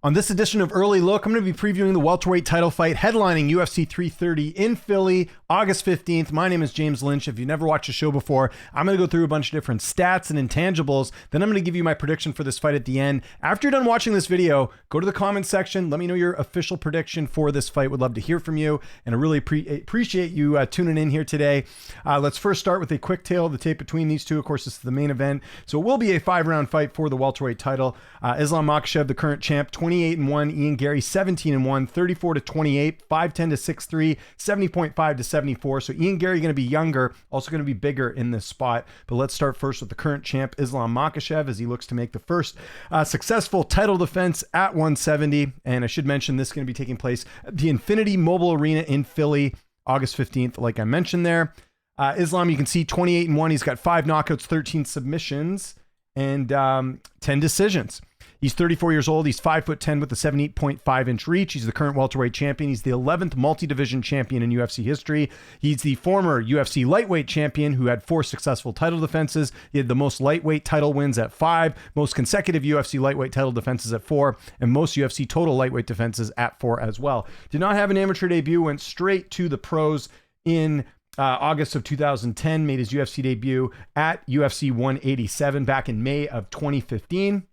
On this edition of Early Look, I'm going to be previewing the welterweight title fight headlining UFC 330 in Philly, August 15th. My name is James Lynch. If you've never watched the show before, I'm going to go through a bunch of different stats and intangibles. Then I'm going to give you my prediction for this fight at the end. After you're done watching this video, go to the comments section. Let me know your official prediction for this fight. Would love to hear from you, and I really appreciate you tuning in here today. Let's first start with a quick tale of the tape between these two. Of course, this is the main event, so it will be a 5-round fight for the welterweight title. Islam Makhachev, the current champ, 28-1. Ian Garry, 17-1, 34-28, 5'10" 6'3", 70.5-74. So Ian Garry going to be younger, also going to be bigger in this spot. But let's start first with the current champ, Islam Makhachev, as he looks to make the first successful title defense at 170. And I should mention this is going to be taking place at the Infinity Mobile Arena in Philly, August 15th, like I mentioned there. Islam, you can see 28-1. He's got 5 knockouts, 13 submissions, and 10 decisions. He's 34 years old. He's 5'10" with a 78.5-inch reach. He's the current welterweight champion. He's the 11th multi-division champion in UFC history. He's the former UFC lightweight champion who had 4 successful title defenses. He had the most lightweight title wins at 5, most consecutive UFC lightweight title defenses at 4, and most UFC total lightweight defenses at 4 as well. Did not have an amateur debut, went straight to the pros in August of 2010, made his UFC debut at UFC 187 back in May of 2015.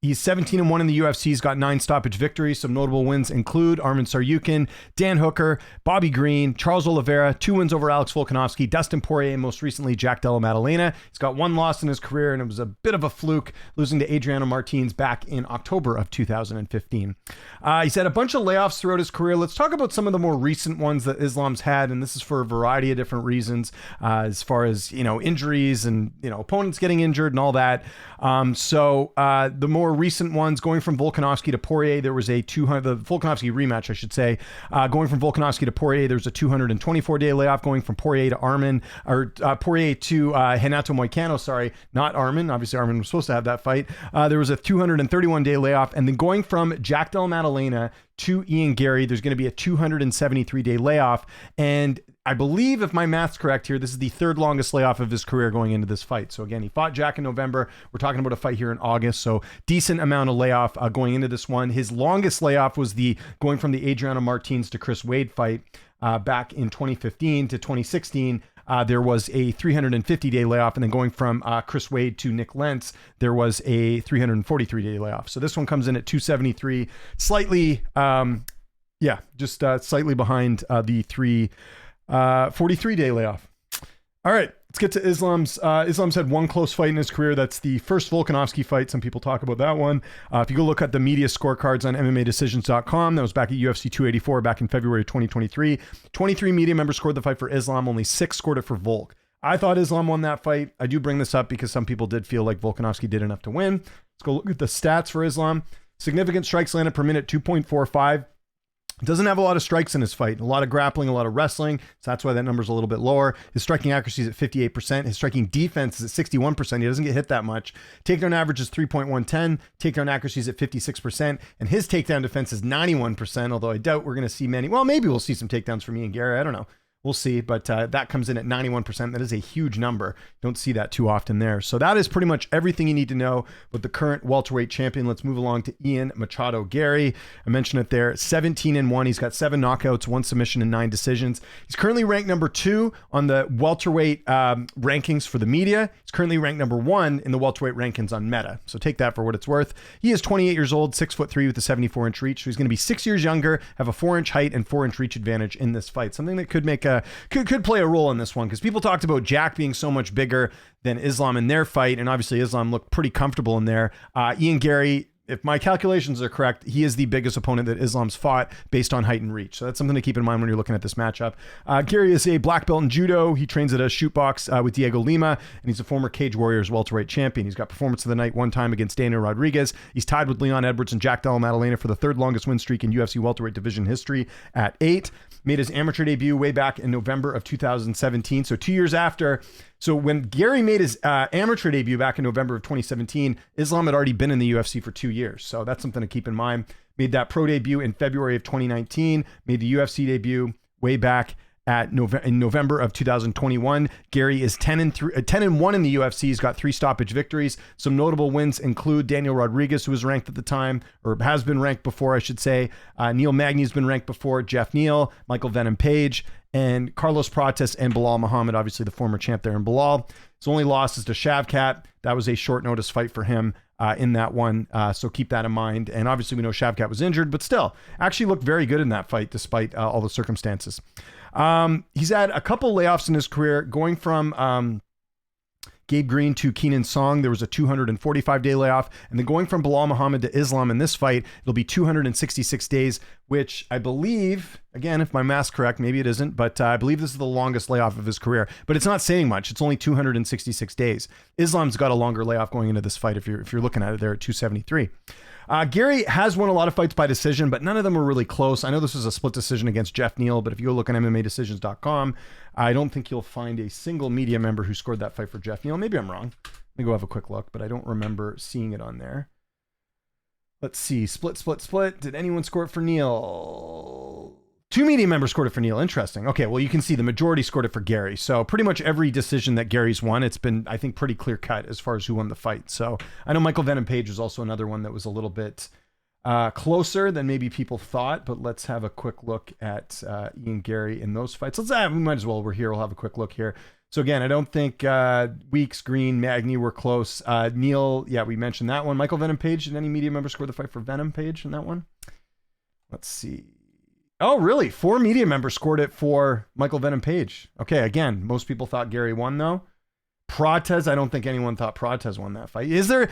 He's 17-1 in the UFC. He's got 9 stoppage victories. Some notable wins include Arman Tsarukyan, Dan Hooker, Bobby Green, Charles Oliveira, 2 wins over Alex Volkanovski, Dustin Poirier, and most recently Jack Della Maddalena. He's got 1 loss in his career, and it was a bit of a fluke, losing to Adriano Martins back in October of 2015. He's had a bunch of layoffs throughout his career. Let's talk about some of the more recent ones that Islam's had, and this is for a variety of different reasons, as far as, injuries and, opponents getting injured and all that. The more recent ones, going from Volkanovski to Poirier, there was the Volkanovski rematch, I should say. Going from Volkanovski to Poirier, there was a 224-day layoff. Going from Poirier to Poirier to Renato Moicano, sorry, not Arman. Obviously, Arman was supposed to have that fight. There was a 231-day layoff. And then going from Jack Della Maddalena to Ian Garry, there's going to be a 273-day layoff. And I believe, if my math's correct here, this is the 3rd longest layoff of his career going into this fight. So again, he fought Jack in November. We're talking about a fight here in August. So decent amount of layoff going into this one. His longest layoff was going from the Adriano Martins to Chris Wade fight back in 2015 to 2016. There was a 350-day layoff, and then going from Chris Wade to Nick Lentz, there was a 343-day layoff. So this one comes in at 273, slightly, slightly behind the 43-day layoff. All right, let's get to Islam's. Islam's had 1 close fight in his career. That's the first Volkanovski fight. Some people talk about that one. If you go look at the media scorecards on MMADecisions.com, that was back at UFC 284 back in February 2023. 23 media members scored the fight for Islam. Only 6 scored it for Volk. I thought Islam won that fight. I do bring this up because some people did feel like Volkanovski did enough to win. Let's go look at the stats for Islam. Significant strikes landed per minute, 2.45. Doesn't have a lot of strikes in his fight. A lot of grappling, a lot of wrestling. So that's why that number's a little bit lower. His striking accuracy is at 58%. His striking defense is at 61%. He doesn't get hit that much. Takedown average is 3.110. Takedown accuracy is at 56%. And his takedown defense is 91%, although I doubt we're going to see many. Well, maybe we'll see some takedowns from Ian Garry. I don't know. We'll see, but that comes in at 91%. That is a huge number. Don't see that too often there. So that is pretty much everything you need to know with the current welterweight champion. Let's move along to Ian Machado Garry. I mentioned it there, 17-1. He's got 7 knockouts, 1 submission, and 9 decisions. He's currently ranked number 2 on the welterweight rankings for the media. He's currently ranked number 1 in the welterweight rankings on Meta. So take that for what it's worth. He is 28 years old, 6'3" with a 74-inch reach. So he's going to be 6 years younger, have a 4-inch height and 4-inch reach advantage in this fight. Something that could make could play a role in this one, because people talked about Jack being so much bigger than Islam in their fight, and obviously Islam looked pretty comfortable in there. Ian Garry, if my calculations are correct, he is the biggest opponent that Islam's fought based on height and reach. So that's something to keep in mind when you're looking at this matchup. Garry is a black belt in judo. He trains at a shoot box with Diego Lima, and he's a former Cage Warriors welterweight champion. He's got performance of the night 1 time against Daniel Rodriguez. He's tied with Leon Edwards and Jack Della Maddalena for the 3rd longest win streak in UFC welterweight division history at 8. Made his amateur debut way back in November of 2017. So 2 years after. So when Garry made his amateur debut back in November of 2017, Islam had already been in the UFC for 2 years. So that's something to keep in mind. Made that pro debut in February of 2019. Made the UFC debut way back in November of 2021. Gary is 10-1 in the UFC. He's got 3 stoppage victories. Some notable wins include Daniel Rodriguez, who was ranked at the time, or has been ranked before, I should say. Neil Magny's been ranked before. Jeff Neal, Michael Venom Page, and Carlos Prates and Bilal Muhammad, obviously the former champ there in Bilal. His only loss is to Shavkat. That was a short notice fight for him in that one. So keep that in mind. And obviously we know Shavkat was injured, but still actually looked very good in that fight despite all the circumstances. He's had a couple layoffs in his career, going from Gabe Green to Keenan Song. There was a 245-day layoff. And then going from Bilal Muhammad to Islam in this fight, it'll be 266 days, which I believe, again, if my math's correct, maybe it isn't, but I believe this is the longest layoff of his career. But it's not saying much. It's only 266 days. Islam's got a longer layoff going into this fight if you're looking at it there at 273. Gary has won a lot of fights by decision, but none of them were really close. I know this was a split decision against Jeff Neal, but if you go look on MMADecisions.com, I don't think you'll find a single media member who scored that fight for Jeff Neal. Maybe I'm wrong. Let me go have a quick look, but I don't remember seeing it on there. Let's see. Split. Did anyone score it for Neal? 2 media members scored it for Neal. Interesting. Okay, well, you can see the majority scored it for Gary. So pretty much every decision that Gary's won, it's been, I think, pretty clear cut as far as who won the fight. So I know Michael Venom Page was also another one that was a little bit closer than maybe people thought, but let's have a quick look at Ian Gary in those fights. We might as well, we're here, we'll have a quick look here. So again, I don't think Weeks, Green, Magny were close. Neal, yeah, we mentioned that one. Michael Venom Page, did any media member score the fight for Venom Page in that one? Let's see. Oh, really? 4 media members scored it for Michael Venom Page. Okay, again, most people thought Gary won, though. Prates, I don't think anyone thought Prates won that fight. I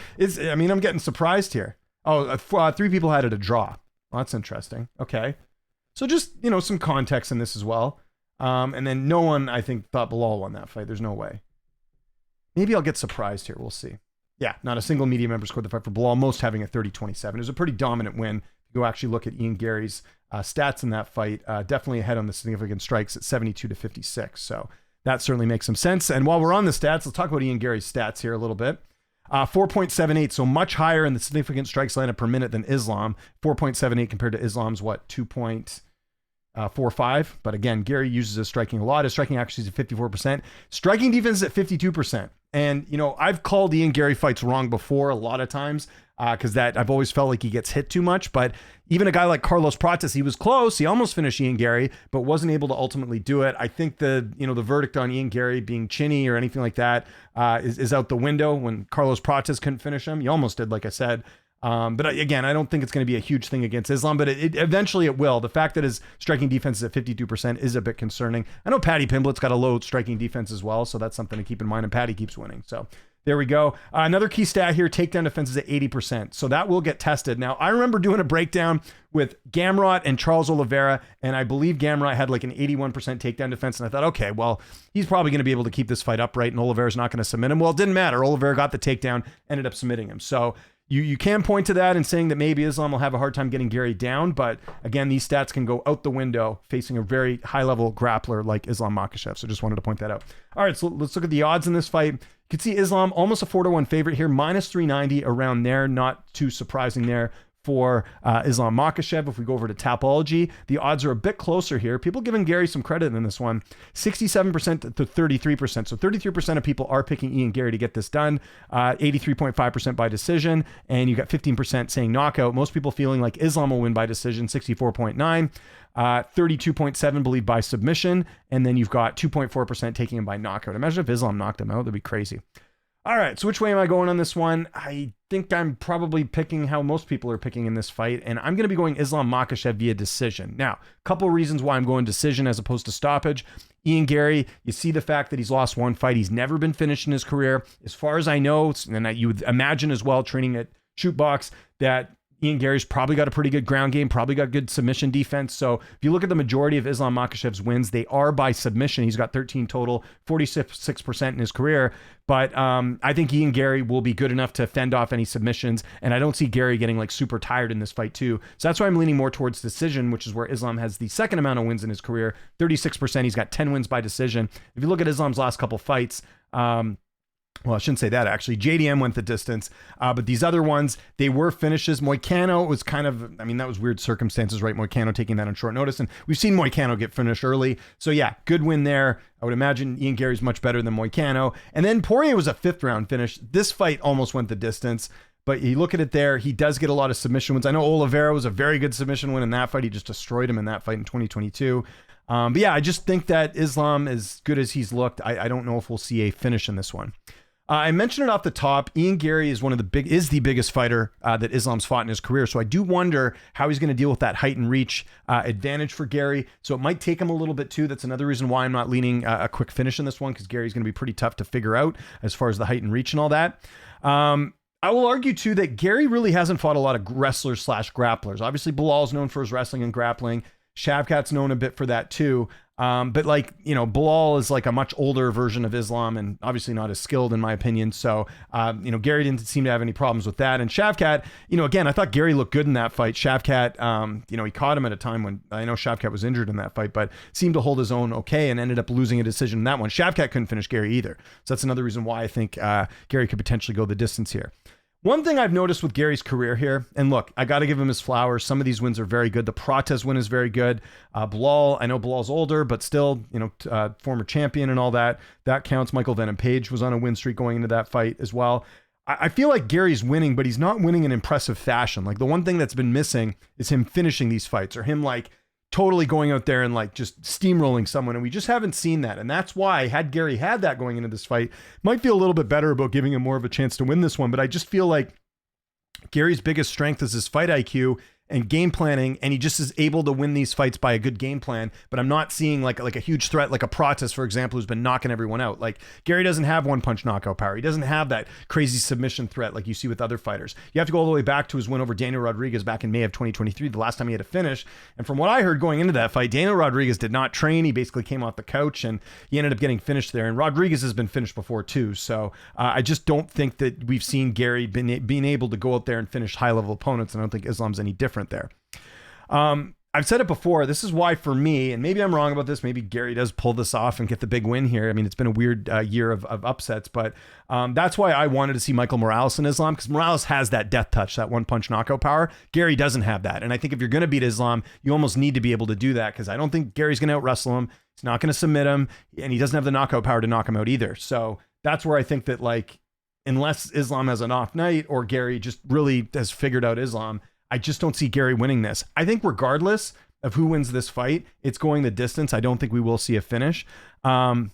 mean, I'm getting surprised here. Oh, 3 people had it a draw. Well, that's interesting. Okay. So just, some context in this as well. And then no one, I think, thought Bilal won that fight. There's no way. Maybe I'll get surprised here. We'll see. Yeah, not a single media member scored the fight for Bilal, most having a 30-27. It was a pretty dominant win. You go actually look at Ian Gary's stats in that fight, definitely ahead on the significant strikes at 72-56. So that certainly makes some sense. And while we're on the stats, let's talk about Ian Gary's stats here a little bit. 4.78, so much higher in the significant strikes landed per minute than Islam. 4.78 compared to Islam's, 2.45. But again, Gary uses his striking a lot. His striking accuracy is at 54%. Striking defense is at 52%. And, I've called Ian Gary fights wrong before a lot of times because I've always felt like he gets hit too much. But even a guy like Carlos Prates, he was close. He almost finished Ian Gary, but wasn't able to ultimately do it. I think the verdict on Ian Gary being chinny or anything like that is out the window when Carlos Prates couldn't finish him. He almost did, like I said. But again, I don't think it's going to be a huge thing against Islam, but eventually it will. The fact that his striking defense is at 52% is a bit concerning. I know Paddy Pimblett's got a low striking defense as well, so that's something to keep in mind, and Paddy keeps winning. So there we go. Another key stat here, takedown defense is at 80%. So that will get tested. Now, I remember doing a breakdown with Gamrot and Charles Oliveira, and I believe Gamrot had like an 81% takedown defense, and I thought, okay, well, he's probably going to be able to keep this fight upright, and Oliveira's not going to submit him. Well, it didn't matter. Oliveira got the takedown, ended up submitting him. So you can point to that and saying that maybe Islam will have a hard time getting Gary down, but again, these stats can go out the window facing a very high-level grappler like Islam Makhachev. So just wanted to point that out. All right, so let's look at the odds in this fight. You can see Islam almost a 4-1 favorite here, -390 around there. Not too surprising there for Islam Makhachev. If we go over to Tapology, the odds are a bit closer here. People giving Gary some credit in this one, 67% to 33%. So 33% of people are picking Ian Gary to get this done, 83.5% by decision, and you got 15% saying knockout. Most people feeling like Islam will win by decision, 64.9%. 32.7% believe by submission, and then you've got 2.4% taking him by knockout. Imagine if Islam knocked him out. That'd be crazy. All right, so which way am I going on this one? I think I'm probably picking how most people are picking in this fight, and I'm going to be going Islam Makhachev via decision. Now, a couple reasons why I'm going decision as opposed to stoppage. Ian Gary, you see the fact that he's lost one fight. He's never been finished in his career. As far as I know, and you would imagine as well, training at Shootbox, that Ian Gary's probably got a pretty good ground game, probably got good submission defense. So if you look at the majority of Islam Makhachev's wins, they are by submission. He's got 13 total, 46% in his career. But I think Ian Gary will be good enough to fend off any submissions. And I don't see Gary getting like super tired in this fight too. So that's why I'm leaning more towards decision, which is where Islam has the second amount of wins in his career, 36%. He's got 10 wins by decision. If you look at Islam's last couple fights, Well, I shouldn't say that, actually. JDM went the distance, but these other ones, they were finishes. Moicano was kind of, I mean, that was weird circumstances, right? Moicano taking that on short notice, and we've seen Moicano get finished early. So yeah, good win there. I would imagine Ian Gary's much better than Moicano. And then Poirier was a 5th round finish. This fight almost went the distance, but you look at it there, he does get a lot of submission wins. I know Oliveira was a very good submission win in that fight. He just destroyed him in that fight in 2022. But yeah, I just think that Islam, as good as he's looked, I don't know if we'll see a finish in this one. I mentioned it off the top. Ian Garry is the biggest fighter that Islam's fought in his career. So I do wonder how he's going to deal with that height and reach advantage for Garry. So it might take him a little bit too. That's another reason why I'm not leaning a quick finish in this one, because Gary's going to be pretty tough to figure out as far as the height and reach and all that. I will argue too that Garry really hasn't fought a lot of wrestlers / grapplers. Obviously, Bilal's known for his wrestling and grappling. Shavkat's known a bit for that too. But like, you know, Bilal is like a much older version of Islam and obviously not as skilled in my opinion. So, you know, Garry didn't seem to have any problems with that. And Shavkat, you know, again, I thought Garry looked good in that fight. Shavkat, you know, he caught him at a time when I know Shavkat was injured in that fight, but seemed to hold his own okay and ended up losing a decision in that one. Shavkat couldn't finish Garry either. So that's another reason why I think Garry could potentially go the distance here. One thing I've noticed with Gary's career here, and look, I got to give him his flowers. Some of these wins are very good. The Prates win is very good. Bilal, I know Bilal's older, but still, you know, former champion and all that. That counts. Michael Venom Page was on a win streak going into that fight as well. I feel like Gary's winning, but he's not winning in impressive fashion. Like the one thing that's been missing is him finishing these fights or him like totally going out there and like just steamrolling someone. And we just haven't seen that. And that's why had Garry had that going into this fight, might feel a little bit better about giving him more of a chance to win this one. But I just feel like Gary's biggest strength is his fight IQ and game planning, and he just is able to win these fights by a good game plan. But I'm not seeing like a huge threat like a Prates, for example, who's been knocking everyone out. Like Garry doesn't have one punch knockout power. He doesn't have that crazy submission threat like you see with other fighters. You have to go all the way back to his win over Daniel Rodriguez back in May of 2023, the last time he had a finish. And from what I heard going into that fight, Daniel Rodriguez did not train. He basically came off the couch and he ended up getting finished there. And Rodriguez has been finished before too. So I just don't think that we've seen Garry being able to go out there and finish high level opponents. And I don't think Islam's any different there. I've said it before. This is why for me, and maybe I'm wrong about this, maybe Garry does pull this off and get the big win here. I mean, it's been a weird year of upsets, but that's why I wanted to see Michael Morales in Islam, because Morales has that death touch, that one punch knockout power. Garry doesn't have that. And I think if you're going to beat Islam, you almost need to be able to do that, because I don't think Gary's going to out wrestle him. He's not going to submit him, and he doesn't have the knockout power to knock him out either. So that's where I think that, like, unless Islam has an off night or Garry just really has figured out Islam, I just don't see Garry winning this. I think regardless of who wins this fight, it's going the distance. I don't think we will see a finish. And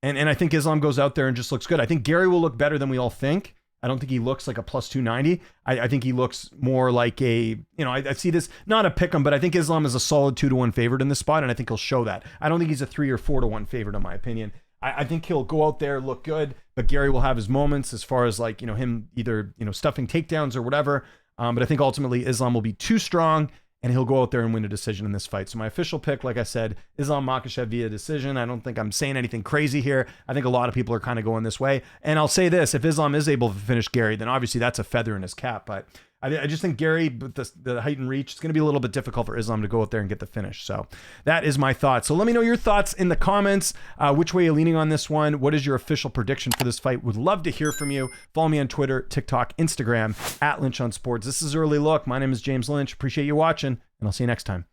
I think Islam goes out there and just looks good. I think Garry will look better than we all think. I don't think he looks like a plus 290. I think he looks more like a, you know, I see this, not a pick 'em, but I think Islam is a solid 2-1 favorite in this spot, and I think he'll show that. I don't think he's a 3 or 4-1 favorite in my opinion. I think he'll go out there, look good, but Garry will have his moments as far as like, you know, him either, you know, stuffing takedowns or whatever. But I think ultimately Islam will be too strong and he'll go out there and win a decision in this fight. So my official pick, like I said, Islam Makhachev via decision. I don't think I'm saying anything crazy here. I think a lot of people are kind of going this way. And I'll say this, if Islam is able to finish Garry, then obviously that's a feather in his cap. But I just think Garry, with the height and reach, it's going to be a little bit difficult for Islam to go out there and get the finish. So that is my thoughts. So let me know your thoughts in the comments. Which way you're leaning on this one? What is your official prediction for this fight? Would love to hear from you. Follow me on Twitter, TikTok, Instagram, @Lynch on Sports. This is Early Look. My name is James Lynch. Appreciate you watching, and I'll see you next time.